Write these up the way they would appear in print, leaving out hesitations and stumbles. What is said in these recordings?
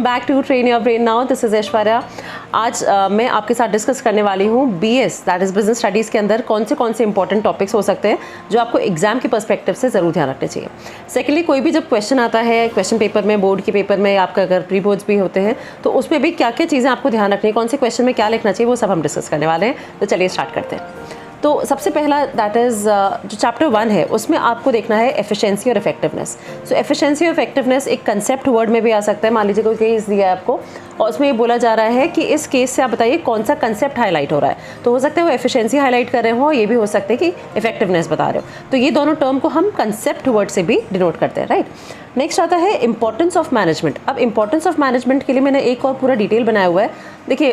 Back to train your brain now. This is Aishwarya. आज मैं आपके साथ डिस्कस करने वाली हूँ BS that is business studies के अंदर कौन से इंपॉर्टेंट टॉपिक्स हो सकते हैं जो आपको एग्जाम के पर्सपेक्टिव से ज़रूर ध्यान रखने चाहिए। सेकेंडली, कोई भी जब क्वेश्चन आता है क्वेश्चन पेपर में, बोर्ड के पेपर में, आपका अगर प्री बोर्ड्स भी होते हैं तो उसमें भी क्या क्या चीज़ें आपको ध्यान रखनी है, कौन से क्वेश्चन में क्या लिखना चाहिए, वो सब हम डिस्कस करने वाले हैं। तो चलिए स्टार्ट करते हैं। तो सबसे पहला दैट इज़ जो चैप्टर 1 है उसमें आपको देखना है एफिशिएंसी और इफेक्टिवनेस। सो एफिशिएंसी और इफेक्टिवनेस एक कंसेप्ट वर्ड में भी आ सकता है। मान लीजिए कोई केस दिया है आपको और उसमें ये बोला जा रहा है कि इस केस से आप बताइए कौन सा कंसेप्ट हाईलाइट हो रहा है। तो हो सकता है वो एफिशिएंसी हाईलाइट कर रहे हो, ये भी हो सकता है कि इफेक्टिवनेस बता रहे हो। तो ये दोनों टर्म को हम कंसेप्ट वर्ड से भी डिनोट करते हैं, राइट। नेक्स्ट आता है इंपॉर्टेंस ऑफ मैनेजमेंट। अब इंपॉर्टेंस ऑफ मैनेजमेंट के लिए मैंने एक और पूरा डिटेल बनाया हुआ है। देखिए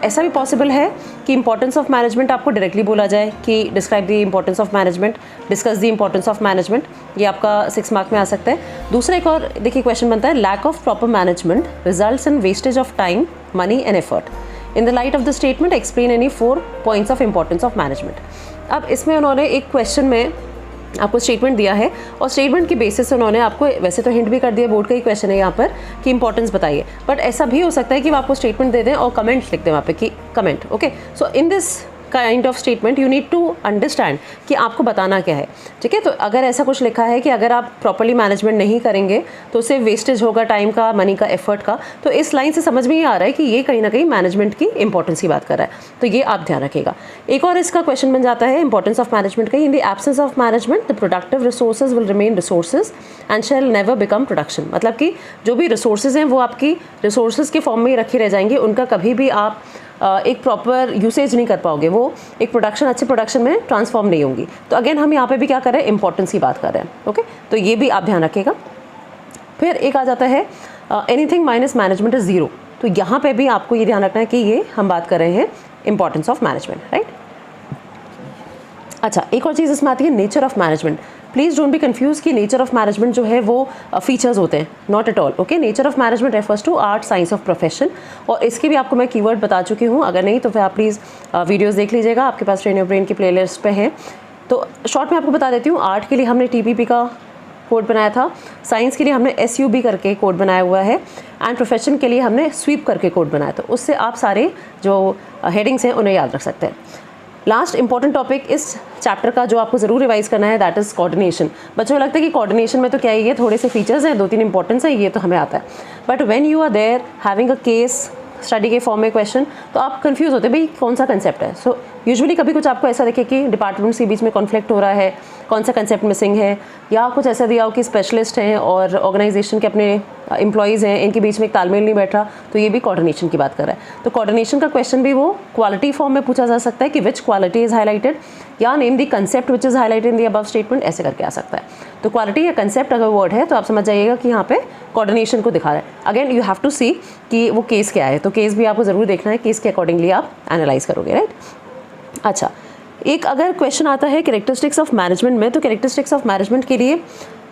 ऐसा भी पॉसिबल है कि इंपॉर्टेंस ऑफ मैनेजमेंट आपको डायरेक्टली बोला जाए कि describe the importance of management, discuss the importance of management. ये आपका 6 मार्क में आ सकता है। दूसरा एक और देखिए क्वेश्चन बनता है, lack of proper management results in wastage of time, money and effort. In the light of the statement explain any 4 points of importance of management. अब इसमें उन्होंने एक क्वेश्चन में आपको स्टेटमेंट दिया है और स्टेटमेंट की बेसिस से उन्होंने आपको वैसे तो हिंट भी कर दिया, बोर्ड का ही क्वेश्चन है यहाँ पर कि इंपॉर्टेंस बताइए, बट ऐसा भी हो सकता है कि वो आपको स्टेटमेंट दे दें और कमेंट लिख दें वहाँ पे कि comment. Okay, so in this kind of statement you need to understand कि आपको बताना क्या है, ठीक है। तो अगर ऐसा कुछ लिखा है कि अगर आप प्रॉपर्ली मैनेजमेंट नहीं करेंगे तो उससे वेस्टेज होगा टाइम का, मनी का, एफर्ट का, तो इस लाइन से समझ में ये आ रहा है कि ये कहीं ना कहीं मैनेजमेंट की इंपॉर्टेंस की बात कर रहा है। तो ये आप ध्यान रखिएगा। एक और इसका क्वेश्चन बन जाता है इंपॉर्टेंस ऑफ मैनेजमेंट का, in the absence of management the productive resources will remain resources and shall never become production. मतलब कि जो भी रिसोर्सेज हैं वो आपकी रिसोर्सेज के फॉर्म में ही रखी रह जाएंगी, उनका कभी भी आप एक प्रॉपर यूसेज नहीं कर पाओगे, वो एक प्रोडक्शन, अच्छे प्रोडक्शन में ट्रांसफॉर्म नहीं होंगी। तो अगेन हम यहाँ पे भी क्या कर रहे हैं, इंपॉर्टेंस की बात कर रहे हैं। ओके, तो ये भी आप ध्यान रखिएगा। फिर एक आ जाता है एनीथिंग माइनस मैनेजमेंट इज 0। तो यहाँ पे भी आपको ये ध्यान रखना है कि ये हम बात कर रहे हैं इंपॉर्टेंस ऑफ मैनेजमेंट, राइट। अच्छा, एक और चीज़ इसमें आती है nature of management. Please don't be confuse कि नेचर ऑफ मैनेजमेंट जो है वो फीचर्स होते हैं, not at all. Okay, nature of management refers to art, science of profession. और इसके भी आपको मैं कीवर्ड बता चुकी हूँ, अगर नहीं तो फिर आप प्लीज़ वीडियोज़ देख लीजिएगा, आपके पास ट्रेन योर ब्रेन की प्लेलिस्ट पे हैं। तो शॉर्ट में आपको बता देती हूँ, आर्ट के लिए हमने TPP का कोड बनाया था, साइंस के लिए हमने SUB करके कोड बनाया हुआ है, एंड प्रोफेशन के लिए हमने स्वीप करके कोड बनाया। तो उससे आप सारे जो हेडिंग्स हैं उन्हें याद रख सकते हैं। लास्ट इंपॉर्टेंट टॉपिक इस चैप्टर का जो आपको ज़रूर रिवाइज करना है दैट इज़ कोऑर्डिनेशन। बच्चों को लगता है कि कोऑर्डिनेशन में तो क्या है, ये थोड़े से फीचर्स हैं, 2-3 इंपॉर्टेंस है, ये तो हमें आता है, but when you are there having a case study के फॉर्म में क्वेश्चन तो आप कंफ्यूज होते हैं भाई कौन सा कंसेप्ट है। सो यूजुअली कभी कुछ आपको ऐसा दिखे कि डिपार्टमेंट्स के बीच में कॉन्फ्लिक्ट हो रहा है, कौन सा कंसेप्ट मिसिंग है, या कुछ ऐसा दिया हो कि स्पेशलिस्ट हैं और ऑर्गेनाइजेशन के अपने एम्प्लॉयज़ हैं, इनके बीच में एक तालमेल नहीं बैठ रहा, तो ये भी कोऑर्डिनेशन की बात कर रहा है। तो कोऑर्डिनेशन का क्वेश्चन भी वो क्वालिटी फॉर्म में पूछा जा सकता है कि विच क्वालिटी इज़ हाईलाइटेड, या name the concept which is highlighted in the above statement, ऐसे करके आ सकता है। तो क्वालिटी या कंसेप्ट अगर वर्ड है तो आप समझ जाइएगा कि यहाँ पे कोऑर्डिनेशन को दिखा रहा है। अगेन यू हैव टू सी कि वो केस क्या है, तो केस भी आपको ज़रूर देखना है, केस के अकॉर्डिंगली आप एनालाइज करोगे, राइट। अच्छा, एक अगर क्वेश्चन आता है कैरेक्टरिस्टिक्स ऑफ मैनेजमेंट में, तो कैरेक्टरिस्टिक्स ऑफ मैनेजमेंट के लिए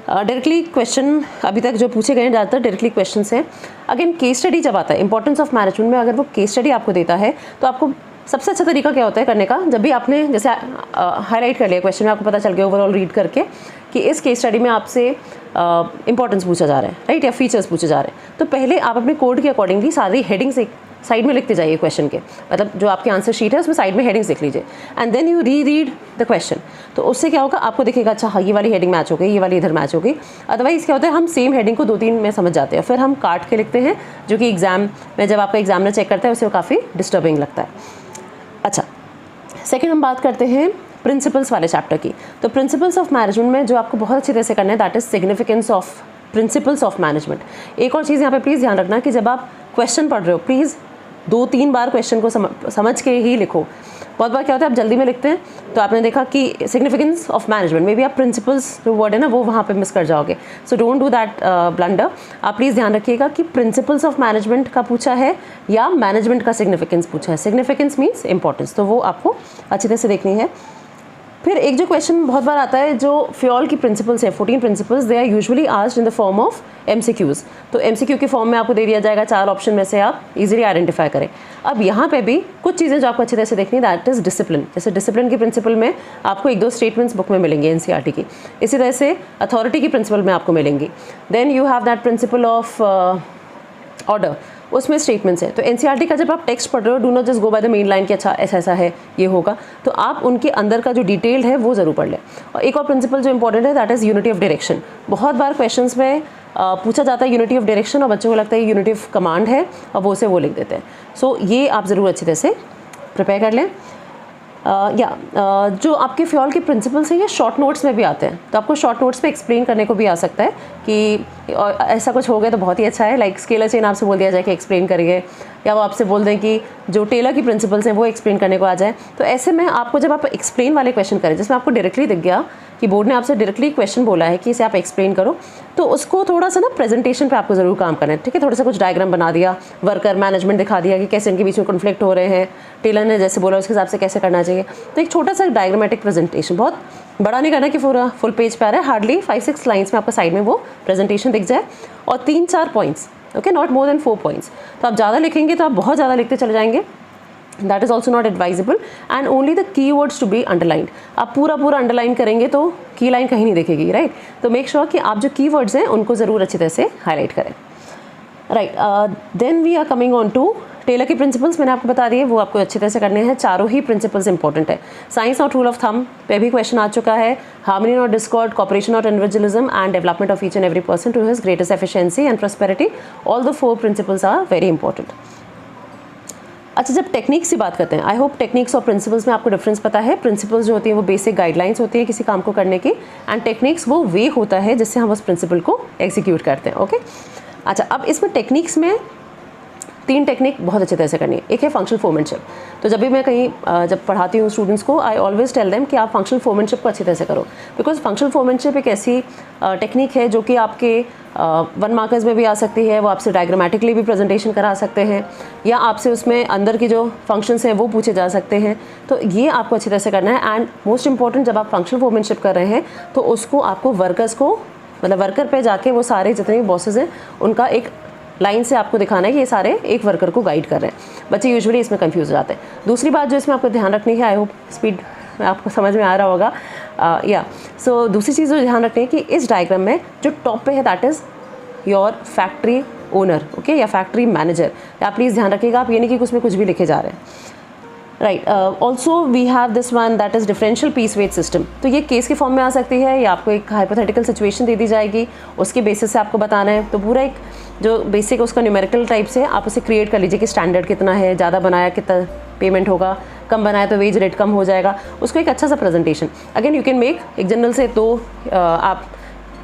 डायरेक्टली क्वेश्चन अभी तक जो पूछे गए हैं ज़्यादातर डायरेक्टली क्वेश्चन है। अगेन केस स्टडी जब आता है इंपॉर्टेंस ऑफ मैनेजमेंट में, अगर वो केस स्टडी आपको देता है तो आपको सबसे अच्छा तरीका क्या होता है करने का, जब भी आपने जैसे हाईलाइट कर लिया क्वेश्चन में, आपको पता चल गया ओवरऑल रीड करके कि इस केस स्टडी में आपसे इंपॉर्टेंस पूछा जा रहा है, राइट, या फीचर्स पूछे जा रहे हैं, तो पहले आप अपने कोड के अकॉर्डिंगली सारी हेडिंग्स साइड में लिखते जाइए क्वेश्चन के, मतलब जो आपके आंसर शीट है उसमें साइड में हेडिंग्स लिख लीजिए, and then you read the question. तो उससे क्या होगा, आपको दिखेगा अच्छा हाँ ये वाली हेडिंग मैच हो गई, ये वाली इधर मैच हो गई। अदरवाइज़ क्या होता है, हम सेम हेडिंग को 2-3 में समझ जाते हैं, फिर हम काट के लिखते हैं, जो कि एग्जाम में जब आपका एग्जामिनर चेक करता है उसे काफ़ी डिस्टर्बिंग लगता है। अच्छा, सेकेंड हम बात करते हैं प्रिंसिपल्स वाले चैप्टर की। तो प्रिंसिपल्स ऑफ मैनेजमेंट में जो आपको बहुत अच्छी तरह से करना है that is significance of principles of management. एक और चीज़ यहाँ पे प्लीज़ ध्यान रखना कि जब आप क्वेश्चन पढ़ रहे हो प्लीज़ 2-3 बार क्वेश्चन को समझ के ही लिखो। बहुत बार क्या होता है आप जल्दी में लिखते हैं, तो आपने देखा कि सिग्निफिकेंस ऑफ मैनेजमेंट में भी आप प्रिंसिपल्स जो वर्ड है ना वो वहाँ पे मिस कर जाओगे। So don't do that blunder. आप प्लीज़ ध्यान रखिएगा कि प्रिंसिपल्स ऑफ मैनेजमेंट का पूछा है या मैनेजमेंट का सिग्निफिकेंस पूछा है। सिग्निफिकेंस मीन्स इंपॉर्टेंस, तो वो आपको अच्छी तरह से देखनी है। फिर एक जो क्वेश्चन बहुत बार आता है जो फ्योल की प्रिंसिपल्स है, 14 principles, they are usually asked in the form of MCQs। तो MCQ के फॉर्म में आपको दे दिया जाएगा, 4 ऑप्शन में से आप इजीली आइडेंटिफाई करें। अब यहाँ पे भी कुछ चीज़ें जो आपको अच्छी तरह से देखनी है दैट इज़ डिसिप्लिन। जैसे डिसिप्लिन की प्रिंसिपल में आपको 1-2 स्टेटमेंट्स बुक में मिलेंगे NCERT की, इसी तरह से अथॉरिटी की प्रिंसिपल में आपको मिलेंगी। Then you have that principle of order, उसमें स्टेटमेंट्स हैं। तो एनसीईआरटी का जब आप टेक्स्ट पढ़ रहे हो, do not just go by the main line कि अच्छा ऐसा ऐसा है, ये होगा, तो आप उनके अंदर का जो डिटेल्ड है वो ज़रूर पढ़ लें। और एक और प्रिंसिपल जो इंपॉर्टेंट है that is unity of direction. बहुत बार क्वेश्चंस में पूछा जाता है यूनिटी ऑफ डायरेक्शन और बच्चों को लगता है यूनिटी ऑफ कमांड है और वो उसे वो लिख देते हैं। सो ये आप ज़रूर अच्छी तरह से प्रिपेयर कर लें। जो आपके फ्योल के प्रिंसिपल्स हैं ये शॉर्ट नोट्स में भी आते हैं, तो आपको शॉर्ट नोट्स पे एक्सप्लेन करने को भी आ सकता है कि ऐसा कुछ हो गया तो बहुत ही अच्छा है। लाइक स्केलर चेन आपसे बोल दिया जाए कि एक्सप्लेन करिए, या वो आपसे बोल दें कि जो टेलर की प्रिंसिपल्स हैं वो एक्सप्लेन करने को आ जाए। तो ऐसे में आपको जब आप एक्सप्लेन वाले क्वेश्चन करें जिसमें आपको डायरेक्टली दिख गया कि बोर्ड ने आपसे डायरेक्टली क्वेश्चन बोला है कि इसे आप एक्सप्लेन करो, तो उसको थोड़ा सा ना प्रेजेंटेशन पे आपको ज़रूर काम करना है, ठीक है। थोड़ा सा कुछ डायग्राम बना दिया, वर्कर मैनेजमेंट दिखा दिया कि कैसे इनके बीच में कॉन्फ्लिक्ट हो रहे हैं, टेलर ने जैसे बोला उसके हिसाब से कैसे करना चाहिए। तो एक छोटा सा डायग्रामेटिक प्रेजेंटेशन, बहुत बड़ा नहीं करना कि पूरा फुल पेज पे आ रहा है, हार्डली 5-6 लाइन्स में आपका साइड में वो प्रेजेंटेशन दिख जाए और 3-4 points, okay, not more than 4 points. तो आप ज़्यादा लिखेंगे तो आप बहुत ज़्यादा लिखते चले जाएंगे, that is also not advisable, and only the key words to be underlined. आप पूरा अंडरलाइन करेंगे तो की लाइन कहीं नहीं दिखेगी, राइट। तो मेक श्योर कि आप जो की वर्ड्स हैं उनको ज़रूर अच्छी तरह से हाईलाइट करें, right. Then we are coming on to Taylor के प्रिंसिपल्स। मैंने आपको बता दिए, वो आपको अच्छी तरह से करने हैं। चारों ही प्रिंसिपल्स इंपॉर्टेंट है। साइंस और रूल ऑफ थंब पे भी क्वेश्चन आ चुका है, हार्मनी और डिस्कॉर्ड, कॉपरेशन और individualism, and development of each and every person to his greatest efficiency and prosperity. All the 4 principles are very important. अच्छा, जब टेक्निक्स की बात करते हैं, आई होप टेक्निक्स और प्रिंसिपल्स में आपको डिफरेंस पता है। प्रिंसिपल्स जो होती हैं वो बेसिक गाइडलाइंस होती है किसी काम को करने की, एंड टेक्निक्स वो वे होता है जिससे हम उस प्रिंसिपल को एग्जीक्यूट करते हैं, ओके। अच्छा, अब इसमें टेक्निक्स में 3 टेक्निक बहुत अच्छी तरह से करनी है। एक है फंक्शनल फोरमैनशिप। तो जब भी मैं कहीं जब पढ़ाती हूँ स्टूडेंट्स को, आई ऑलवेज टेल देम कि आप फंक्शनल फोरमैनशिप को अच्छी तरह से करो, बिकॉज फंक्शनल फोरमैनशिप एक ऐसी टेक्निक है जो कि आपके 1 मार्कर्स में भी आ सकती है। वो आपसे डायग्रामेटिकली भी प्रेजेंटेशन करा सकते हैं, या आपसे उसमें अंदर की जो फंक्शंस हैं वो पूछे जा सकते हैं। तो ये आपको अच्छी तरह से करना है। एंड मोस्ट इंपॉर्टेंट, जब आप फंक्शनल फोरमैनशिप कर रहे हैं तो उसको आपको वर्कर्स को, मतलब वर्कर पे जाके वो सारे जितने भी बॉसेस हैं उनका एक लाइन से आपको दिखाना है कि ये सारे एक वर्कर को गाइड कर रहे हैं। बच्चे यूजुअली इसमें कंफ्यूज हो जाते हैं। दूसरी बात जो इसमें आपको ध्यान रखनी है, आई होप स्पीड आपको समझ में आ रहा होगा, सो दूसरी चीज़ जो ध्यान रखनी है कि इस डायग्राम में जो टॉप पे है that is your factory owner, okay, या फैक्ट्री मैनेजर। आप प्लीज़ ध्यान रखिएगा, आप ये नहीं कि उसमें कुछ भी लिखे जा रहे हैं, right. Also we have this one that is differential piece rate system. तो ये केस के फॉर्म में आ सकती है, या आपको एक हाइपोथेटिकल सिचुएशन दे दी जाएगी, उसके बेसिस से आपको बताना है। तो पूरा एक जो बेसिक उसका न्यूमेरिकल टाइप से आप उसे क्रिएट कर लीजिए कि स्टैंडर्ड कितना है, ज़्यादा बनाया कितना पेमेंट होगा, कम बनाया तो वेज रेट कम हो जाएगा, उसको एक अच्छा सा presentation. Again you can make एक जनरल से 2 आप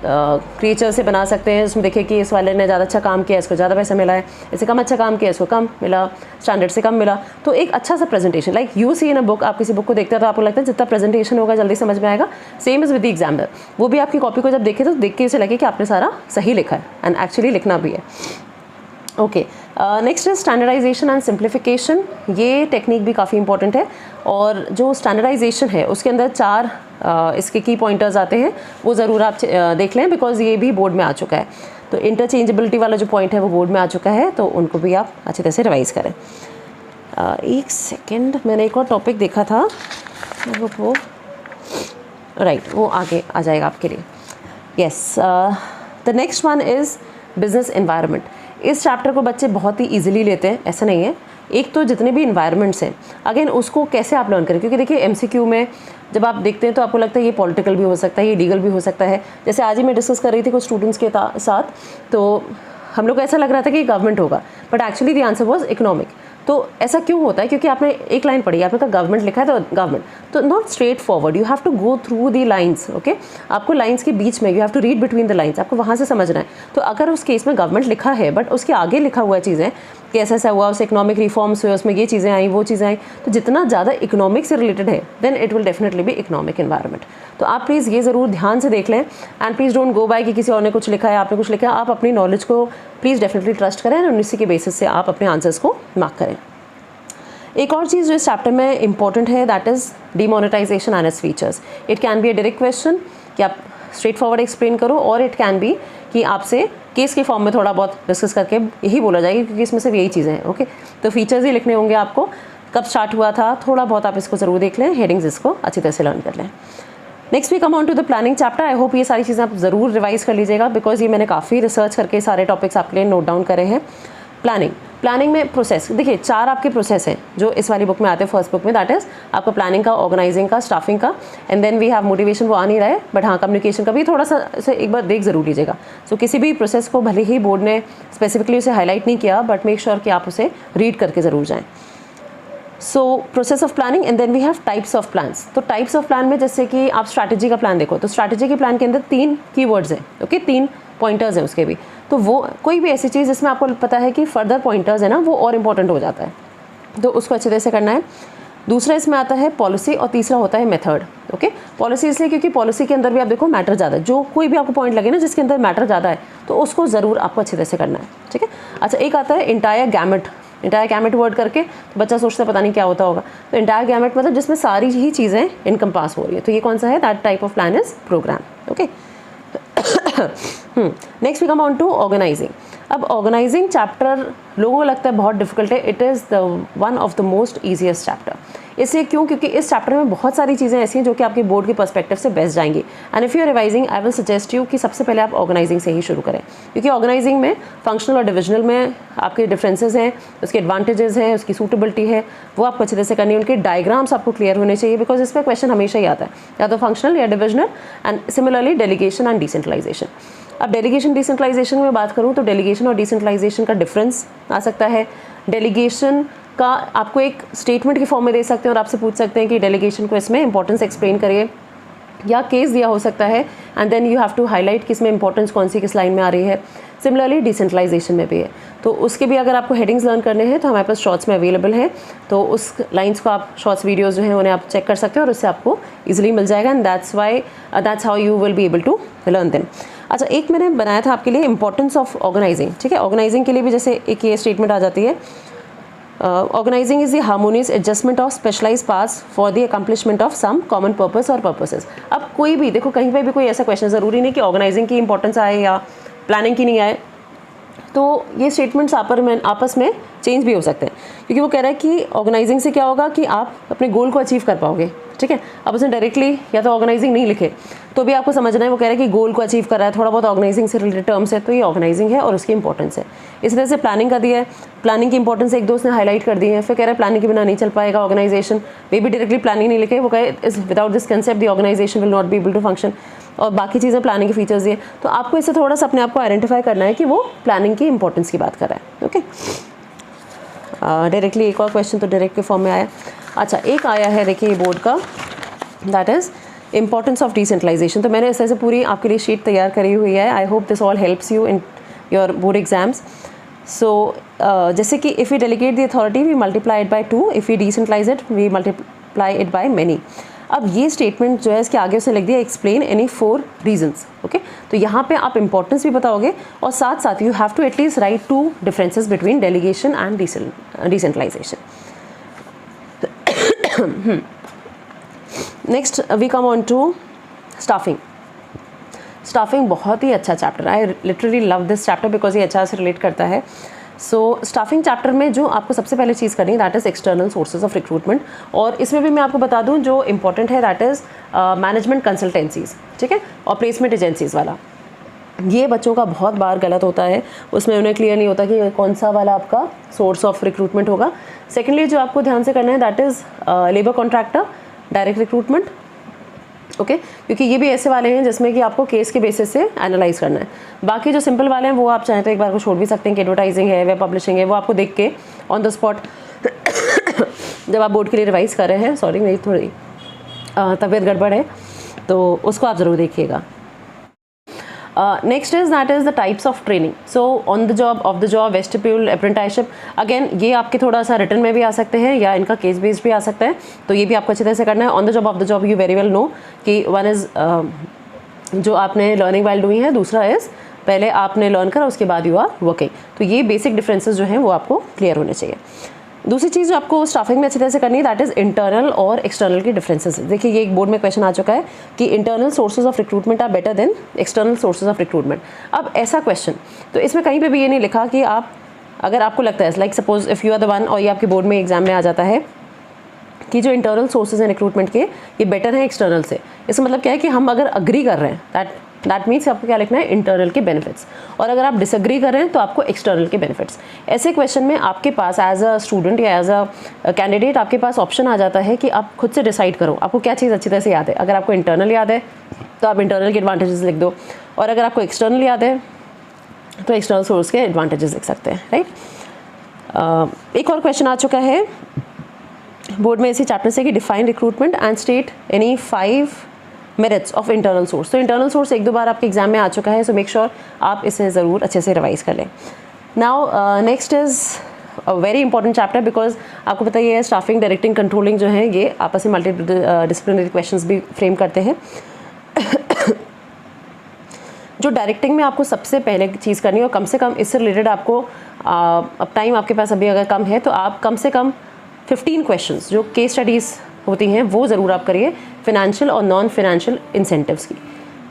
क्रिएचर से बना सकते हैं। उसमें देखिए कि इस वाले ने ज़्यादा अच्छा काम किया, इसको ज़्यादा पैसा मिला है, इससे कम अच्छा काम किया, इसको कम मिला, स्टैंडर्ड से कम मिला। तो एक अच्छा सा presentation, like you see in a book, आप किसी बुक को देखते हैं तो आपको लगता है जितना प्रेजेंटेशन होगा जल्दी समझ में आएगा। Same is with the examiner, वो भी आपकी कॉपी को जब देखे तो देख के उसे लगे कि आपने सारा सही लिखा है, एंड एक्चुअली लिखना भी है, okay. Next is standardization and simplification. ये टेक्निक भी काफ़ी इंपॉर्टेंट है, और जो स्टैंडर्डाइजेशन है उसके अंदर 4 इसके की पॉइंटर्स आते हैं, वो ज़रूर आप देख लें, बिकॉज ये भी बोर्ड में आ चुका है। तो इंटरचेंजेबिलिटी वाला जो पॉइंट है वो बोर्ड में आ चुका है, तो उनको भी आप अच्छी तरह से रिवाइज करें। एक सेकेंड, मैंने एक और टॉपिक देखा था, वो राइट, वो आगे आ जाएगा आपके लिए। Yes, the next one is business environment. इस चैप्टर को बच्चे बहुत ही ईजिली लेते हैं, ऐसा नहीं है। एक तो जितने भी इन्वायरमेंट्स हैं, अगेन उसको कैसे आप लर्न करें, क्योंकि देखिए एमसीक्यू में जब आप देखते हैं तो आपको लगता है ये पॉलिटिकल भी हो सकता है, ये लीगल भी हो सकता है। जैसे आज ही मैं डिस्कस कर रही थी कुछ स्टूडेंट्स के साथ, तो हम लोग को ऐसा लग रहा था कि गवर्नमेंट होगा, but actually the answer was economic. तो ऐसा क्यों होता है, क्योंकि आपने एक लाइन पढ़ी, आपने कहा गवर्नमेंट लिखा है तो गवर्नमेंट, तो not straightforward, you have to go through the lines, okay. आपको लाइन्स के बीच में, you have to read between the lines, आपको वहाँ से समझना है। तो अगर उस केस में गवर्नमेंट लिखा है बट उसके आगे लिखा हुआ चीज़ें कि ऐसा ऐसा हुआ, उस इकोनॉमिक रिफॉर्म्स हुए, उसमें ये चीज़ें आई, वो चीज़ें आई, तो जितना ज़्यादा इकोनॉमिक से रिलेटेड है then it will definitely be economic environment. तो आप प्लीज़ ये ज़रूर ध्यान से देख लें, and please don't go by कि किसी और ने कुछ लिखा है, आपने कुछ लिखा है। आप अपनी नॉलेज को प्लीज़ डेफिनेटली ट्रस्ट करें, और उसी के बेसिस से आप अपने आंसर्स को मार्क करें। एक और चीज़ जो इस चैप्टर में इंपॉर्टेंट है that is demonetization and its features. It can be a direct question कि आप स्ट्रेट फॉरवर्ड एक्सप्लेन करो, और इट कैन बी कि आपसे केस के फॉर्म में थोड़ा बहुत डिस्कस करके यही बोला जाएगा, क्योंकि इसमें सिर्फ यही चीज़ें हैं, ओके। तो फीचर्स ही लिखने होंगे आपको, कब स्टार्ट हुआ था, थोड़ा बहुत आप इसको ज़रूर देख लें, हेडिंग्स इसको अच्छी तरह से लर्न कर लें। Next we come on to the planning chapter. I hope ये सारी चीज़ें आप ज़रूर रिवाइज कर लीजिएगा, बिकॉज ये मैंने काफ़ी रिसर्च करके सारे टॉपिक्स आपके लिए नोट डाउन करे हैं। प्लानिंग में प्रोसेस, देखिए 4 आपके प्रोसेस हैं जो इस वाली बुक में आते हैं, फर्स्ट बुक में, दैट इज़ आपका प्लानिंग का, ऑर्गेनाइजिंग का, स्टाफिंग का, and then we have motivation, वो आ नहीं रहा है, बट हाँ कम्युनिकेशन का भी थोड़ा सा से एक बार देख ज़रूर लीजिएगा। सो किसी भी प्रोसेस को भले ही बोर्ड ने स्पेसिफिकली उसे हाईलाइट नहीं किया, बट मेक श्योर कि आप उसे रीड करके ज़रूर जाएँ। So process of planning and then we have types of plans. तो टाइप्स ऑफ प्लान में जैसे कि आप स्ट्रैटेजी का प्लान देखो, तो स्ट्रैटेजी के प्लान के अंदर 3 कीवर्ड्स हैं, ओके, 3 पॉइंटर्स हैं उसके भी। तो वो कोई भी ऐसी चीज़ जिसमें आपको पता है कि फर्दर पॉइंटर्स है ना, वो और इंपॉर्टेंट हो जाता है, तो उसको अच्छे तरह से करना है। दूसरा इसमें आता है पॉलिसी और तीसरा होता है मेथड। ओके, पॉलिसी इसलिए क्योंकि पॉलिसी के अंदर भी आप देखो मैटर ज़्यादा है, जो कोई भी आपको पॉइंट लगे ना जिसके अंदर मैटर ज़्यादा है तो उसको ज़रूर आपको अच्छे तरह से करना है, ठीक है। अच्छा, एक आता है इंटायर गैमेट वर्ड करके, तो बच्चा सोचता है पता नहीं क्या होता होगा, तो इंटायर गैमेट मतलब जिसमें सारी ही चीज़ें इनकम्पास हो रही है, तो ये कौन सा है, that type of plan is program. Okay, next we come on to organizing. अब ऑर्गेनाइजिंग चैप्टर लोगों को लगता है बहुत डिफिकल्ट है, it is the one of the most easiest chapter. इसलिए क्यों, क्योंकि इस चैप्टर में बहुत सारी चीज़ें ऐसी हैं जो कि आपके बोर्ड के पर्सपेक्टिव से बेस्ट जाएंगी। And if you are revising, I will suggest you कि सबसे पहले आप ऑर्गेनाइजिंग से ही शुरू करें, क्योंकि ऑर्गेनाइजिंग में फंक्शनल और डिविजनल में आपके डिफरेंसेस हैं, उसके एडवांटेजेस हैं, उसकी सूटेबिलिटी है, वो आपको अच्छे तरह से करनी है। उनके डायग्राम्स आपको क्लियर होने चाहिए, बिकॉज इस पर क्वेश्चन हमेशा ही आता है, या तो फंक्शनल या divisional, and similarly delegation and decentralization. अब डेलीगेशन डिसेंट्रलाइजेशन में बात करूँ तो डेलीगेशन और डिसेंट्रलाइजेशन का डिफरेंस आ सकता है। डेलीगेशन का आपको एक स्टेटमेंट के फॉर्म में दे सकते हैं और आपसे पूछ सकते हैं कि डेलीगेशन को इसमें इंपॉर्टेंस एक्सप्लेन करिए, या केस दिया हो सकता है and then you have to highlight कि इसमें इंपॉर्टेंस कौन सी किस लाइन में आ रही है। सिमिलरली डिसेंट्रलाइजेशन में भी है, तो उसके भी अगर आपको हेडिंग्स लर्न करने हैं तो हमारे पास शॉर्ट्स में अवेलेबल है, तो उस लाइन्स को आप शॉर्ट्स वीडियोज़ जो हैं उन्हें आप चेक कर सकते हैं और उससे आपको ईजिली मिल जाएगा, and that's how you will be able to learn them. अच्छा, एक मैंने बनाया था आपके लिए इंपॉर्टेंस ऑफ ऑर्गेनाइजिंग, ठीक है। ऑर्गेनाइजिंग के लिए भी जैसे एक ये स्टेटमेंट आ जाती है, organizing is the harmonious adjustment of specialise parts for the accomplishment of some common purpose और पर्पसेस। अब कोई भी देखो, कहीं पे भी कोई ऐसा क्वेश्चन, ज़रूरी नहीं कि ऑर्गेनाइजिंग की इंपॉर्टेंस आए या प्लानिंग की नहीं आए, तो ये स्टेटमेंट्स आपस में चेंज भी हो सकते हैं, क्योंकि वो कह रहा है कि ऑर्गेनाइजिंग से क्या होगा कि आप अपने गोल को अचीव कर पाओगे, ठीक है। अब उसने डायरेक्टली या तो ऑर्गेनाइजिंग नहीं लिखे तो भी आपको समझना है, वो कह रहा है कि गोल को अचीव कर रहा है, थोड़ा बहुत ऑर्गेनाइजिंग से रिलेटेड टर्म्स है, तो ये ऑर्गेनाइजिंग है और उसकी इंपॉर्टेंस है। इस तरह से प्लानिंग का दिया है, प्लानिंग की इंपॉर्टेंस एक दोस्त ने हाईलाइट कर दी है, फिर कह रहा है प्लानिंग के बिना नहीं चल पाएगा ऑर्गेनाइजेशन, वे भी डायरेक्टली प्लानिंग नहीं लिखे, वो कहे without this concept the organization will not be able to function, और बाकी चीज़ें प्लानिंग के फीचर्स दिए, तो आपको इससे थोड़ा सा अपने आप को आइडेंटिफाई करना है कि वो प्लानिंग की इंपॉर्टेंस की बात कर रहा है। ओके, डायरेक्टली एक और क्वेश्चन तो डायरेक्ट के फॉर्म में आया। अच्छा, एक आया है देखिए ये बोर्ड का, that is importance of decentralization. तो मैंने इस तरह से पूरी आपके लिए शीट तैयार करी हुई है, I hope this all helps you in your board exams. So जैसे कि if we delegate the authority we multiply it by 2, if we decentralise it we multiply it by many. अब ये स्टेटमेंट जो है इसके आगे उसने लिख दिया एक्सप्लेन एनी 4 रीजंस। ओके, तो यहाँ पे आप इंपॉर्टेंस भी बताओगे और साथ साथ you have to at least write 2 differences between delegation and decentralization. Next we come on to staffing. Staffing बहुत ही अच्छा chapter, I literally love this chapter because ये अच्छा से रिलेट करता है। सो स्टाफिंग चैप्टर में जो आपको सबसे पहले चीज़ करनी है that is external sources of recruitment, और इसमें भी मैं आपको बता दूं जो इंपॉर्टेंट है दैट इज़ मैनेजमेंट कंसल्टेंसीज, ठीक है, और प्लेसमेंट एजेंसीज़ वाला। ये बच्चों का बहुत बार गलत होता है, उसमें उन्हें क्लियर नहीं होता कि कौन सा वाला आपका सोर्स ऑफ रिक्रूटमेंट होगा। सेकेंडली जो आपको ध्यान से करना है that is labour contractor, direct recruitment, okay, क्योंकि ये भी ऐसे वाले हैं जिसमें कि आपको केस के बेसिस से एनालाइज करना है। बाकी जो सिंपल वाले हैं वो आप चाहें तो एक बार को छोड़ भी सकते हैं कि एडवर्टाइजिंग है, वेब पब्लिशिंग है, वो आपको देख के ऑन द स्पॉट जब आप बोर्ड के लिए रिवाइज कर रहे हैं, सॉरी मेरी थोड़ी तबीयत गड़बड़ है, तो उसको आप ज़रूर देखिएगा। Next is that is the types of training. So on the job, off the job, vestibule, apprenticeship, again ये आपके थोड़ा सा रिटर्न में भी आ सकते हैं या इनका केस बेस्ड भी आ सकता है, तो ये भी आपको अच्छी तरह से करना है। On the job, off the job you very well know कि वन इज़ जो आपने लर्निंग वाइल डूइंग है, दूसरा इज़ पहले आपने लर्न करा उसके बाद यू आर वर्किंग, तो ये बेसिक डिफरेंसेस जो हैं वो आपको क्लियर होने चाहिए। दूसरी चीज़ जो आपको स्टाफिंग में अच्छी तरह से करनी है दैट इज़ इंटरनल और एक्सटर्नल की डिफरेंसेस। देखिए ये एक बोर्ड में क्वेश्चन आ चुका है कि internal sources of recruitment are better than external sources of recruitment. अब ऐसा क्वेश्चन तो इसमें कहीं पे भी ये नहीं लिखा कि आप, अगर आपको लगता है like suppose if you are the one, और ये आपके बोर्ड में एग्जाम में आ जाता है कि जो इंटरनल सोर्सेज हैं रिक्रूटमेंट के ये बेटर हैं एक्सटर्नल से, इसका मतलब क्या है कि हम अगर अग्री कर रहे हैं दैट दैट मीन्स आपको क्या लिखना है, इंटरनल के बेनिफिट्स। और अगर आप डिसएग्री कर रहे हैं तो आपको एक्सटर्नल के बेनिफिट्स। ऐसे क्वेश्चन में आपके पास एज अ स्टूडेंट या एज अ कैंडिडेट आपके पास ऑप्शन आ जाता है कि आप खुद से डिसाइड करो आपको क्या चीज़ अच्छी तरह से याद है। अगर आपको इंटरनल याद है तो आप इंटरनल के एडवांटेजेस लिख दो, और अगर आपको एक्सटर्नल याद है तो एक्सटर्नल सोर्स के एडवांटेजेस लिख सकते हैं, राइट। एक और क्वेश्चन आ चुका है बोर्ड में इसी चैप्टर से कि define recruitment and state any 5 merits of internal source. तो इंटरनल सोर्स एक दो बार आपके एग्जाम में आ चुका है, सो मेक श्योर आप इसे ज़रूर अच्छे से रिवाइज कर लें। Now next is a very important chapter, because आपको पता ही है स्टाफिंग, डायरेक्टिंग, कंट्रोलिंग जो है ये आपस में मल्टी डिसिप्लिनरी क्वेश्चंस भी फ्रेम करते हैं। जो डायरेक्टिंग में आपको सबसे पहले चीज़ करनी है, और कम से कम इससे रिलेटेड आपको अब टाइम आपके पास अभी अगर कम है तो आप कम से कम 15 क्वेश्चंस जो केस स्टडीज़ होती हैं वो ज़रूर आप करिए, फिनेंशियल और नॉन फिनेंशियल इंसेंटिव्स की।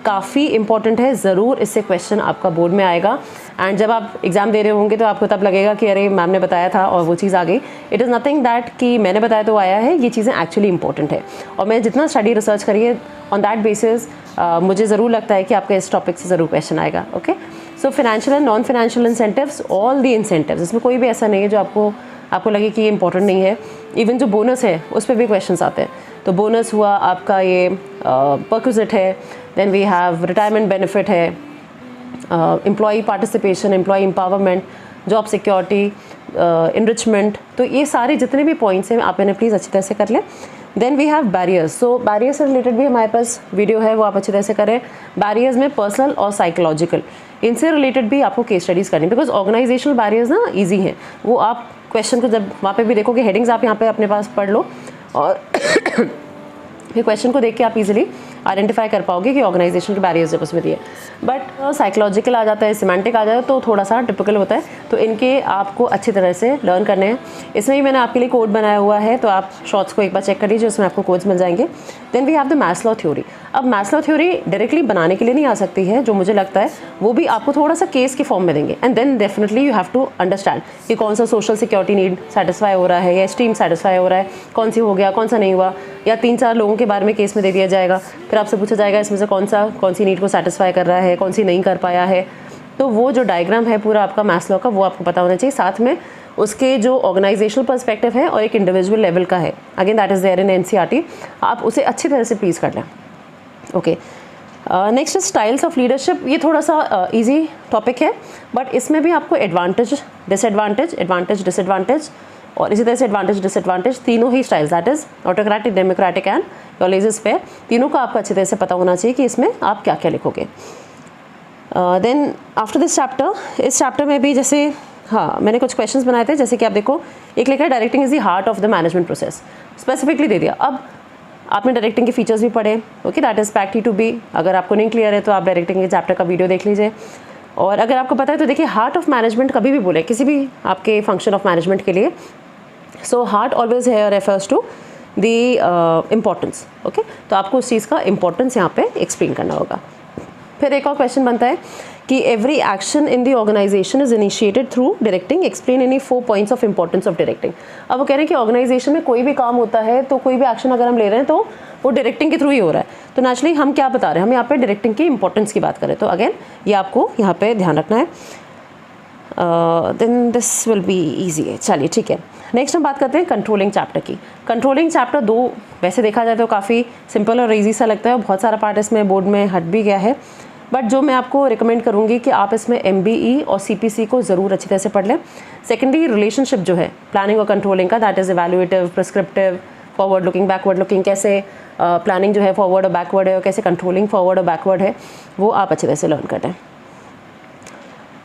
काफ़ी इंपॉर्टेंट है, ज़रूर इससे क्वेश्चन आपका बोर्ड में आएगा। एंड जब आप एग्ज़ाम दे रहे होंगे तो आपको तब लगेगा कि अरे मैम ने बताया था और वो चीज़ आ गई। इट इज़ नथिंग दैट कि मैंने बताया तो आया है, ये चीज़ें एक्चुअली इंपॉर्टेंट है। और मैं जितना स्टडी रिसर्च करिए ऑन दैट बेसिस मुझे ज़रूर लगता है कि आपका इस टॉपिक से ज़रूर क्वेश्चन आएगा। Okay, so financial and non financial incentives, all the incentives, इसमें कोई भी ऐसा नहीं है जो आपको लगे कि ये इंपॉर्टेंट नहीं है। इवन जो बोनस है उस पर भी क्वेश्चंस आते हैं। तो बोनस हुआ आपका ये परक्विजिट है, then we have retirement benefit है, employee participation, employee empowerment, job security, enrichment. तो ये सारे जितने भी पॉइंट्स हैं आप इन्हें प्लीज़ अच्छी तरह से कर लें। Then we have barriers. So barriers से रिलेटेड भी हमारे पास वीडियो है, वो आप अच्छी तरह से करें। बैरियर्स में पर्सनल और साइकोलॉजिकल, इनसे रिलेटेड भी आपको केस स्टडीज़ करनी, बिकॉज ऑर्गेनाइजेशनल बैरियर्स ना ईजी हैं। वो आप क्वेश्चन को जब वहाँ पे भी देखोगे, हेडिंग्स आप यहाँ पे अपने पास पढ़ लो और फिर क्वेश्चन को देख के आप इजीली आइडेंटिफाई कर पाओगे कि ऑर्गेनाइजेशन के बैरियर्स जब उसमें दिए। बट साइकोलॉजिकल आ जाता है, सिमेंटिक आ जाए तो थोड़ा सा टिपिकल होता है, तो इनके आपको अच्छी तरह से लर्न करने हैं। इसमें भी मैंने आपके लिए कोड बनाया हुआ है, तो आप शॉर्ट्स को एक बार चेक कर लीजिए, उसमें आपको कोड्स मिल जाएंगे। Then we have the Maslow theory. अब मैस्लो थ्योरी डायरेक्टली बनाने के लिए नहीं आ सकती है, जो मुझे लगता है वो भी आपको थोड़ा सा केस के फॉर्म में देंगे। And then definitely you have to understand कि कौन सा सोशल सिक्योरिटी नीड सेटिस्फाई हो रहा है या स्ट्रीम सेटिस्फाई हो रहा है, कौन सी हो गया कौन सा नहीं हुआ, या 3-4 लोगों के बारे में केस में दे दिया जाएगा। फिर आपसे पूछा जाएगा इसमें से कौन सी नीड को सेटिस्फाई कर रहा है, कौन सी नहीं कर पाया है। तो वो जो डायग्राम है पूरा आपका मैस्लो का, वो आपको पता होना चाहिए। साथ में उसके जो ऑर्गेनाइजेशनल पर्सपेक्टिव है और एक इंडिविजुअल लेवल का है, again that is there in NCERT, आप उसे अच्छी तरह से प्लीज़ कर लें। Okay, next styles of leadership. ये थोड़ा सा ईजी टॉपिक है, बट इसमें भी आपको एडवांटेज डिसएडवांटेज, एडवांटेज डिसएडवांटेज और इसी तरह से एडवांटेज डिसएडवांटेज तीनों ही styles, that is autocratic, democratic and laissez faire, तीनों का आपको अच्छी तरह से पता होना चाहिए कि इसमें आप क्या क्या लिखोगे। देन आफ्टर दिस चैप्टर, इस चैप्टर में भी जैसे मैंने कुछ क्वेश्चंस बनाए थे, जैसे कि आप देखो एक लिखा है directing is the heart of the management process, specifically दे दिया। अब आपने डायरेक्टिंग के फीचर्स भी पढ़े, okay, that is fact to be. अगर आपको नहीं क्लियर है तो आप डायरेक्टिंग के चैप्टर का वीडियो देख लीजिए। और अगर आपको पता है तो देखिए, हार्ट ऑफ मैनेजमेंट कभी भी बोले किसी भी आपके फंक्शन ऑफ मैनेजमेंट के लिए, सो हार्ट ऑलवेज है refers to the importance. Okay, तो आपको उस चीज़ का इम्पोर्टेंस यहाँ पे एक्सप्लेन करना होगा। फिर एक और क्वेश्चन बनता है कि every action in the organization is initiated through directing, explain any 4 points of importance of directing. अब वो कह रहे हैं कि ऑर्गेनाइजेशन में कोई भी काम होता है तो कोई भी एक्शन अगर हम ले रहे हैं तो वो डायरेक्टिंग के थ्रू ही हो रहा है। तो नेचुरली हम क्या बता रहे हैं, हम यहाँ पे डायरेक्टिंग की इंपॉर्टेंस की बात करें, तो अगेन ये आपको यहाँ पे ध्यान रखना है। Then this will be easy है। चलिए ठीक है, नेक्स्ट हम बात करते हैं कंट्रोलिंग चैप्टर की। कंट्रोलिंग चैप्टर 2 वैसे देखा जाए तो काफ़ी सिंपल और ईजी सा लगता है, बहुत सारा पार्ट इसमें बोर्ड में हट भी गया है, बट जो मैं आपको रिकमेंड करूँगी कि आप इसमें MBE और CPC को ज़रूर अच्छी तरह से पढ़ लें। सेकेंडरी रिलेशनशिप जो है प्लानिंग और कंट्रोलिंग का, that is evaluative, prescriptive, forward looking, backward looking, कैसे प्लानिंग जो है फॉरवर्ड और बैकवर्ड है और कैसे कंट्रोलिंग फॉरवर्ड और बैकवर्ड है, वो आप अच्छी तरह से लर्न कर लें।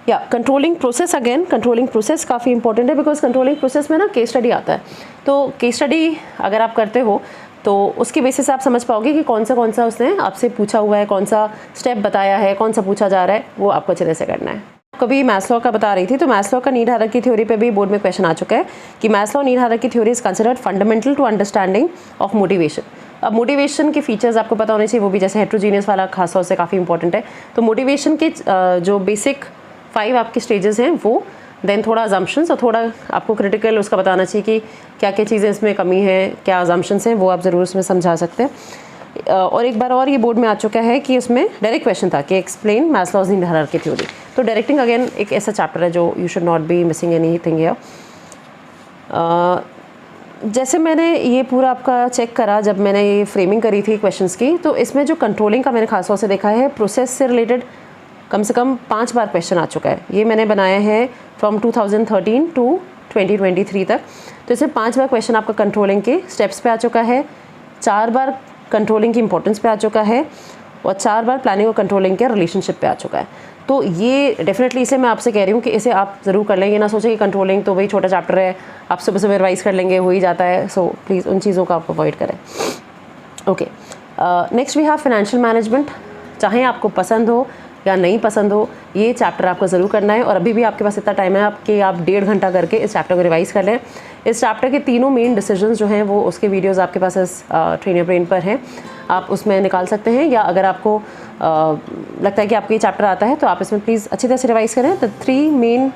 या controlling process, again controlling process काफ़ी इंपॉर्टेंट है, बिकॉज कंट्रोलिंग प्रोसेस में ना केस स्टडी आता है। तो केस स्टडी अगर आप करते हो तो उसके बेसिस से आप समझ पाओगे कि कौन सा उसने आपसे पूछा हुआ है, कौन सा स्टेप बताया है, कौन सा पूछा जा रहा है, वो आपको अच्छे तरह से करना है। कभी मैस्लो का बता रही थी, तो मैस्लो का नीड हायरार्की थ्योरी पे भी बोर्ड में क्वेश्चन आ चुका है कि Maslow need hierarchy theory is considered fundamental to understanding of motivation. अब मोटिवेशन के फीचर्स आपको पता होने चाहिए, वो भी जैसे हेट्रोजीनियस वाला खास तौर से काफ़ी इंपॉर्टेंट है। तो मोटिवेशन के जो बेसिक 5 आपके स्टेजेस हैं वो, देन थोड़ा अजम्पशंस और थोड़ा आपको क्रिटिकल उसका बताना चाहिए कि क्या क्या चीज़ें इसमें कमी है, क्या अजम्पशंस हैं, वो आप ज़रूर उसमें समझा सकते हैं। और एक बार और ये बोर्ड में आ चुका है कि उसमें डायरेक्ट क्वेश्चन था कि एक्सप्लेन मैस्लोज इन हायरार्की थ्योरी। तो डायरेक्टिंग अगेन एक ऐसा चैप्टर है जो you should not be missing anything here. जैसे मैंने ये पूरा आपका चेक करा जब मैंने ये फ्रेमिंग करी थी क्वेश्चंस की, तो इसमें जो कंट्रोलिंग का मैंने खास तौर से देखा है, प्रोसेस से रिलेटेड कम से कम 5 बार क्वेश्चन आ चुका है। ये मैंने बनाया है फ्रॉम 2013 टू 2023 तक। तो इसमें 5 बार क्वेश्चन आपका कंट्रोलिंग के स्टेप्स पे आ चुका है, 4 बार कंट्रोलिंग की इंपॉर्टेंस पे आ चुका है, और 4 बार प्लानिंग और कंट्रोलिंग के रिलेशनशिप पे आ चुका है। तो ये डेफिनेटली इसे मैं आपसे कह रही हूँ कि इसे आप ज़रूर कर लेंगे, ना सोचें कि कंट्रोलिंग तो वही छोटा चैप्टर है, आप सुबह सुबह रिवाइज कर लेंगे, हो ही जाता है। सो प्लीज़ उन चीज़ों को आप अवॉइड करें। Okay, next we have financial management. चाहे आपको पसंद हो या नहीं पसंद हो, ये चैप्टर आपको ज़रूर करना है, और अभी भी आपके पास इतना टाइम है कि आप 1.5 घंटा करके इस चैप्टर को रिवाइज़ कर लें। इस चैप्टर के तीनों मेन डिसीजंस जो हैं वो उसके वीडियोस आपके पास इस ट्रेन योर ब्रेन पर हैं, आप उसमें निकाल सकते हैं, या अगर आपको लगता है कि आपको ये चैप्टर आता है तो आप इसमें प्लीज़ अच्छी तरह से रिवाइज़ करें। द 3 मेन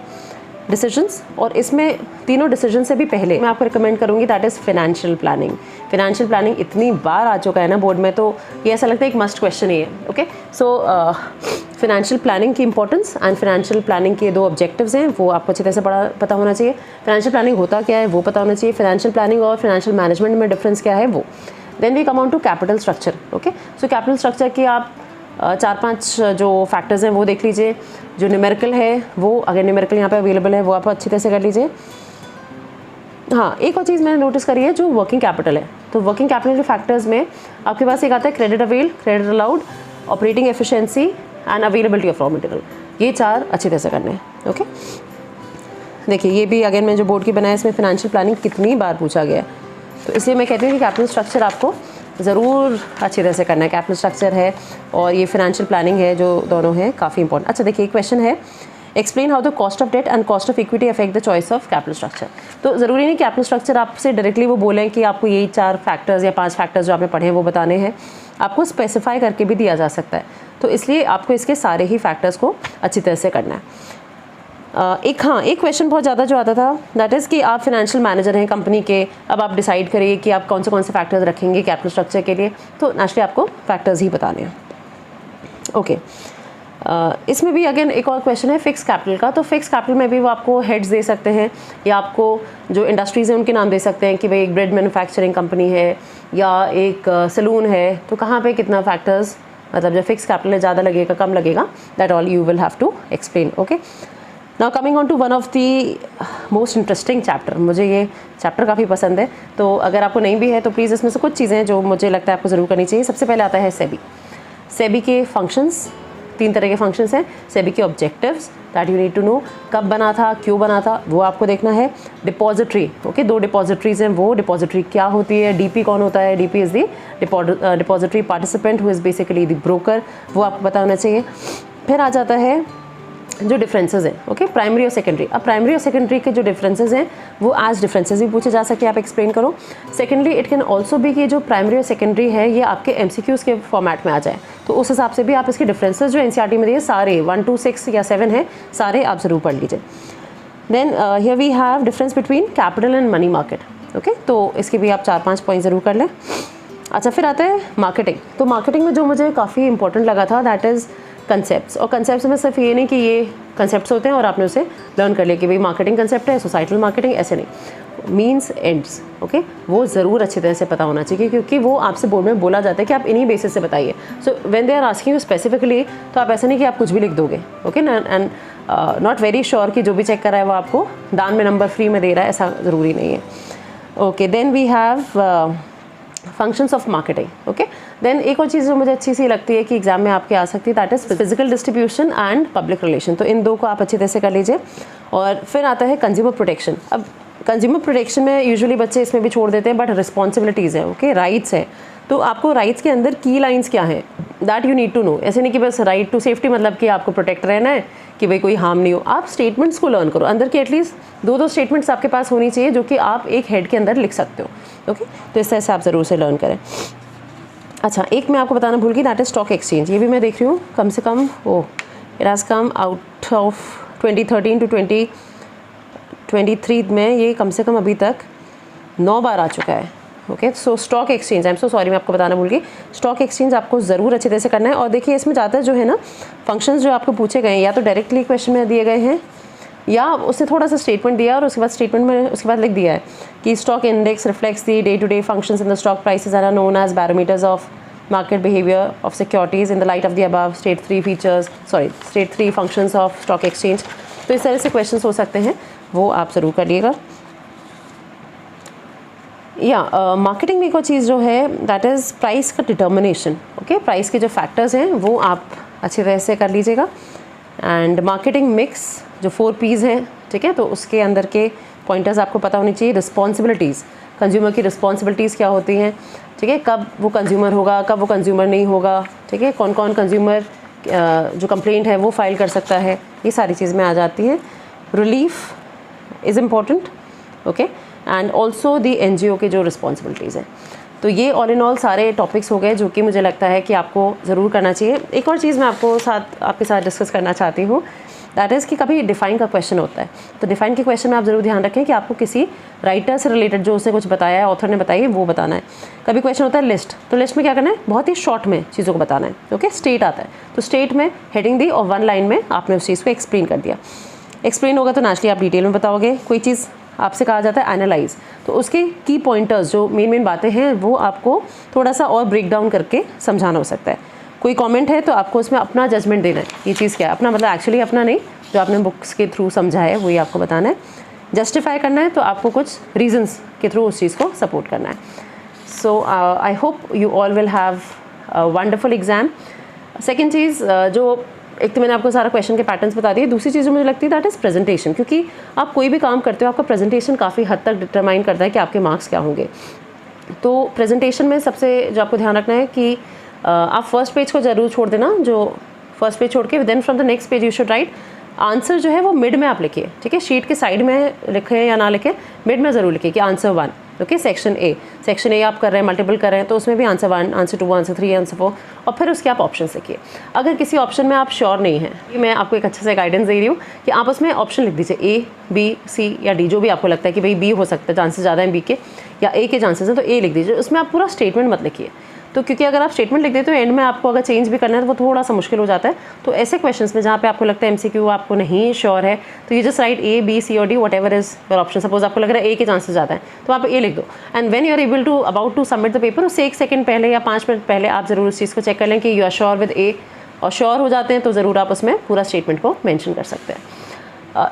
डिसीजंस, और इसमें तीनों डिसीजन से भी पहले मैं आपको रिकमेंड करूँगी that is financial planning. Financial planning इतनी बार आ चुका है ना बोर्ड में, तो ये ऐसा लगता है एक मस्ट क्वेश्चन ही है। ओके, सो फाइनेंशियल प्लानिंग की इंपॉर्टेंस एंड फाइनेंशियल प्लानिंग के 2 ऑब्जेक्टिव्स हैं, वो आपको अच्छी तरह से पता होना चाहिए। फाइनेंशियल प्लानिंग होता क्या है वो पता होना चाहिए, फाइनेंशियल प्लानिंग और फाइनेंशियल मैनेजमेंट में डिफरेंस क्या है वो। Then we come on to capital structure. Okay, so capital structure के आप 4-5 जो फैक्टर्स हैं वो देख लीजिए। जो न्यूमेरिकल है वो, अगर न्यूमेरिकल यहाँ पे अवेलेबल है, वो आप अच्छी तरह से कर लीजिए। हाँ, एक और चीज़ मैंने नोटिस करी है जो वर्किंग कैपिटल है। तो वर्किंग कैपिटल के फैक्टर्स में आपके पास एक आता है credit avail, credit allowed, operating efficiency and availability of raw material. ये 4 अच्छी तरह से करने हैं। ओके, देखिए ये भी अगेन मैं जो बोर्ड की बनाया इसमें फाइनेंशियल प्लानिंग कितनी बार पूछा गया है, तो इसलिए मैं कहती हूँ कि कैपिटल स्ट्रक्चर आपको ज़रूर अच्छी तरह से करना है। कैपिटल स्ट्रक्चर है और ये फाइनेंशियल प्लानिंग है, जो दोनों हैं काफ़ी इंपॉर्टेंट। अच्छा देखिए, क्वेश्चन है explain how the cost of debt and cost of equity affect the choice of capital structure. तो ज़रूरी नहीं कैपिटल स्ट्रक्चर आपसे डायरेक्टली वो बोलें कि आपको यही 4 फैक्टर्स या 5 फैक्टर्स जो आपने पढ़े हैं वो बताने हैं, आपको स्पेसिफाई करके भी दिया जा सकता है। तो इसलिए आपको इसके सारे ही फैक्टर्स को अच्छी तरह से करना है। एक क्वेश्चन बहुत ज़्यादा जो आता था दैट इज़ कि आप फाइनेंशियल मैनेजर हैं कंपनी के, अब आप डिसाइड करिए कि आप कौन से फैक्टर्स रखेंगे कैपिटल स्ट्रक्चर के लिए। तो नेचुरली आपको फैक्टर्स ही बताने हैं। ओके, इसमें भी अगेन एक और क्वेश्चन है फिक्स कैपिटल का। तो फिक्स कैपिटल में भी वो आपको हेड्स दे सकते हैं, या आपको जो इंडस्ट्रीज़ हैं उनके नाम दे सकते हैं कि भाई एक ब्रेड मैन्युफैक्चरिंग कंपनी है या एक सैलून है, तो कहाँ पे कितना फैक्टर्स, मतलब जो फिक्स कैपिटल है ज़्यादा लगेगा कम लगेगा, that all you will have to explain. Okay, now coming on to one of the most interesting chapter. मुझे ये चैप्टर काफ़ी पसंद है, तो अगर आपको नहीं भी है तो प्लीज़ इसमें से कुछ चीज़ें जो मुझे लगता है आपको ज़रूर करनी चाहिए। सबसे पहले आता है सेबी। सेबी के फंक्शंस, 3 तरह के फंक्शंस हैं। सेबी के objectives that you need to know, कब बना था, क्यों बना था, वो आपको देखना है। डिपॉजिटरी, ओके, 2 डिपॉजिटरीज हैं, वो डिपॉजिटरी क्या होती है, डीपी कौन होता है, DP is the depository participant who is basically the broker, वो आपको पता होना चाहिए। फिर आ जाता है जो डिफरेंसेस हैं, ओके, प्राइमरी और सेकेंडरी। अब प्राइमरी और सेकेंडरी के जो डिफरेंसेस हैं वो एज डिफरेंसेस भी पूछे जा सकते हैं, आप एक्सप्लेन करो। सेकेंडली इट कैन ऑल्सो भी कि जो प्राइमरी और सेकेंडरी है ये आपके एमसीक्यूज़ के फॉर्मेट में आ जाए, तो उस हिसाब से भी आप इसके डिफरेंसेस जो एनसीईआरटी में दिए सारे 1 to 6 या 7 हैं, सारे आप ज़रूर पढ़ लीजिए। Then here we have difference between capital and money market. Okay, तो इसके भी आप 4-5 पॉइंट ज़रूर कर लें। अच्छा, फिर आता है मार्केटिंग। तो मार्केटिंग में जो मुझे काफ़ी इंपॉर्टेंट लगा था दैट इज़ कंसेप्ट्स। और कंसेप्ट्स में सिर्फ ये नहीं कि ये कंसेप्ट्स होते हैं और आपने उसे लर्न कर लिया कि भाई मार्केटिंग कंसेप्ट है, सोसाइटल मार्केटिंग, ऐसे नहीं, मीन्स एंड्स, ओके, वो ज़रूर अच्छी तरह से पता होना चाहिए, क्योंकि वो आपसे बोर्ड में बोला जाता है कि आप इन्हीं बेसिस से बताइए। So when they are asking you specifically, तो आप ऐसा नहीं कि आप कुछ भी लिख दोगे, okay, and not very sure कि जो भी चेक कर रहा है वो आपको दान में नंबर फ्री में दे रहा है, ऐसा ज़रूरी नहीं है। Okay, then we have functions of marketing. Okay, then एक और चीज़ जो मुझे अच्छी सी लगती है कि एग्जाम में आपके आ सकती है that is physical distribution and public relation. तो इन 2 को आप अच्छी तरह से कर लीजिए। और फिर आता है कंज्यूमर प्रोटेक्शन। अब कंज्यूमर प्रोटेक्शन में यूजुअली बच्चे इसमें भी छोड़ देते हैं, बट रिस्पॉन्सिबिलिटीज़ हैं, ओके, राइट्स हैं। तो आपको राइट्स के अंदर की लाइंस क्या हैं that you need to know. ऐसे नहीं कि बस राइट टू सेफ्टी मतलब कि आपको प्रोटेक्ट रहना है कि भाई कोई हार्म नहीं हो। आप स्टेटमेंट्स को लर्न करो, अंदर की एटलीस्ट 2 स्टेटमेंट्स आपके पास होनी चाहिए जो कि आप एक हेड के अंदर लिख सकते हो। ओके, तो इस तरह से आप ज़रूर से लर्न करें। अच्छा, एक मैं आपको बताना भूल गई दैट इज स्टॉक एक्सचेंज। ये भी मैं देख रही हूँ कम से कम it has come out of 2013 to 2023 में ये कम से कम अभी तक 9 बार आ चुका है। Okay. So stock exchange, I am so sorry मैं आपको बताना भूल गई, स्टॉक एक्सचेंज आपको ज़रूर अच्छी तरह से करना है। और देखिए इसमें ज़्यादा जो है ना फंक्शंस जो आपको पूछे गए हैं या तो डायरेक्टली क्वेश्चन में दिए गए हैं या उससे थोड़ा सा स्टेटमेंट दिया और उसके बाद स्टेटमेंट में उसके बाद लिख दिया है कि stock index reflects the day to day functions in the stock prices are known as barometers of market behavior of securities in the light of the above state three functions of stock exchange। तो इस तरह से questions हो सकते हैं, वो आप ज़रूर करिएगा। या मार्केटिंग में एक और चीज़ जो है दैट इज़ प्राइस का डिटर्मिनेशन। ओके, प्राइस के जो फैक्टर्स हैं वो आप अच्छी तरह से कर लीजिएगा। एंड मार्केटिंग मिक्स जो 4 P's हैं, ठीक है, तो उसके अंदर के पॉइंटर्स आपको पता होनी चाहिए। रिस्पॉन्सिबिलिटीज़, कंज्यूमर की रिस्पॉन्सिबिलिटीज़ क्या होती हैं, ठीक है, कब वो कंज्यूमर होगा, कब वो कंज्यूमर नहीं होगा, ठीक है, कौन कौन कंज्यूमर जो कंप्लेंट है वो फाइल कर सकता है, ये सारी चीज़ में आ जाती है। Relief is important, okay, and also the NGO के जो रिस्पॉन्सिबिलिटीज़ हैं। तो ये ऑल इन ऑल सारे टॉपिक्स हो गए जो कि मुझे लगता है कि आपको ज़रूर करना चाहिए। एक और चीज़ मैं आपके साथ डिस्कस करना चाहती हूँ, दैट इज़ कि कभी डिफ़ाइन का क्वेश्चन होता है, तो डिफ़ाइन के क्वेश्चन में आप ज़रूर ध्यान रखें कि आपको किसी राइटर से रिलेटेड जो उसने कुछ बताया है, ऑथर ने बताई वो बताना है। कभी क्वेश्चन होता है लिस्ट, तो लिस्ट में क्या करना है, बहुत ही शॉर्ट में चीज़ों को बताना है। ओके, स्टेट आता है तो स्टेट में हेडिंग दी और 1 लाइन में आपने उस चीज़ को एक्सप्लेन कर दिया। एक्सप्लेन होगा तो नेचुरली आप डिटेल में बताओगे। कोई चीज़ आपसे कहा जाता है एनालाइज, तो उसके की पॉइंटर्स जो मेन बातें हैं वो आपको थोड़ा सा और ब्रेक डाउन करके समझाना हो सकता है। कोई कमेंट है तो आपको उसमें अपना जजमेंट देना है, ये चीज़ क्या है, अपना मतलब एक्चुअली अपना नहीं, जो आपने बुक्स के थ्रू समझा है वही आपको बताना है। जस्टिफाई करना है तो आपको कुछ रीजंस के थ्रू उस चीज़ को सपोर्ट करना है। So I hope you all will have wonderful exam. Second चीज़ जो एक तो मैंने आपको सारा क्वेश्चन के पैटर्न्स बता दिए, दूसरी चीज़ जो मुझे लगती है दैट इज़ प्रेजेंटेशन, क्योंकि आप कोई भी काम करते हो आपका प्रेजेंटेशन काफ़ी हद तक डिटरमाइन करता है कि आपके मार्क्स क्या होंगे। तो प्रेजेंटेशन में सबसे जो आपको ध्यान रखना है कि आप फर्स्ट पेज को ज़रूर छोड़ देना, जो फर्स्ट पेज छोड़ के then from the next page you should write answer जो है वो मिड में आप लिखिए, ठीक है, शीट के साइड में लिखें या ना लिखें, मिड में ज़रूर लिखिए कि आंसर 1, ओके, सेक्शन ए आप कर रहे हैं, मल्टीपल कर रहे हैं तो उसमें भी आंसर 1, आंसर 2, आंसर 3, आंसर 4 और फिर उसके आप ऑप्शन लिखिए। अगर किसी ऑप्शन में आप श्योर नहीं हैं, मैं आपको एक अच्छे से गाइडेंस दे रही हूँ कि आप उसमें ऑप्शन लिख दीजिए A, B, C या D, जो भी आपको लगता है कि भाई B हो सकता है, चांसेस ज़्यादा हैं B के, या A के चांसेस हैं तो A लिख दीजिए। उसमें आप पूरा स्टेटमेंट मत लिखिए, तो क्योंकि अगर आप स्टेटमेंट लिख देते हो एंड में आपको अगर चेंज भी करना है तो वो थोड़ा सा मुश्किल हो जाता है। तो ऐसे क्वेश्चंस में जहाँ पे आपको लगता है MCQ आपको नहीं श्योर है तो ये just right A, B, C और D what ever is your option. Suppose आपको लग रहा है A के चांसेस ज़्यादा है तो आप A लिख दो, and when you are able to about to submit the paper उससे 1 सेकंड पहले या 5 मिनट पहले आप ज़रूर उस चीज़ को चेक कर लें कि you are sure with A, और श्योर हो जाते हैं तो ज़रूर आप उसमें पूरा स्टेटमेंट को मैंशन कर सकते हैं।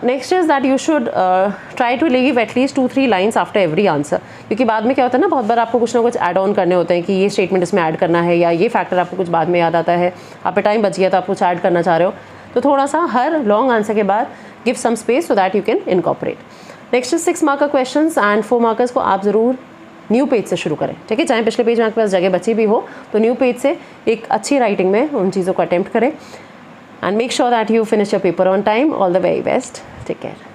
Next is that you should try to leave at least 2-3 lines after every answer, क्योंकि बाद में क्या होता है ना, बहुत बार आपको कुछ ना कुछ ऐड ऑन करने होते हैं कि ये स्टेटमेंट इसमें ऐड करना है या ये फैक्टर आपको कुछ बाद में याद आता है, आप पे टाइम बच गया तो आप कुछ ऐड करना चाह रहे हो, तो थोड़ा सा हर लॉन्ग आंसर के बाद give some space so that you can incorporate. Next is 6 marker questions and 4 markers को आप ज़रूर न्यू पेज से शुरू करें, ठीक है, चाहे पिछले पेज में आपके पास जगह बची भी हो तो न्यू पेज से एक अच्छी राइटिंग में उन चीज़ों को अटेम्प्ट करें and make sure that you finish your paper on time. All the very best, take care.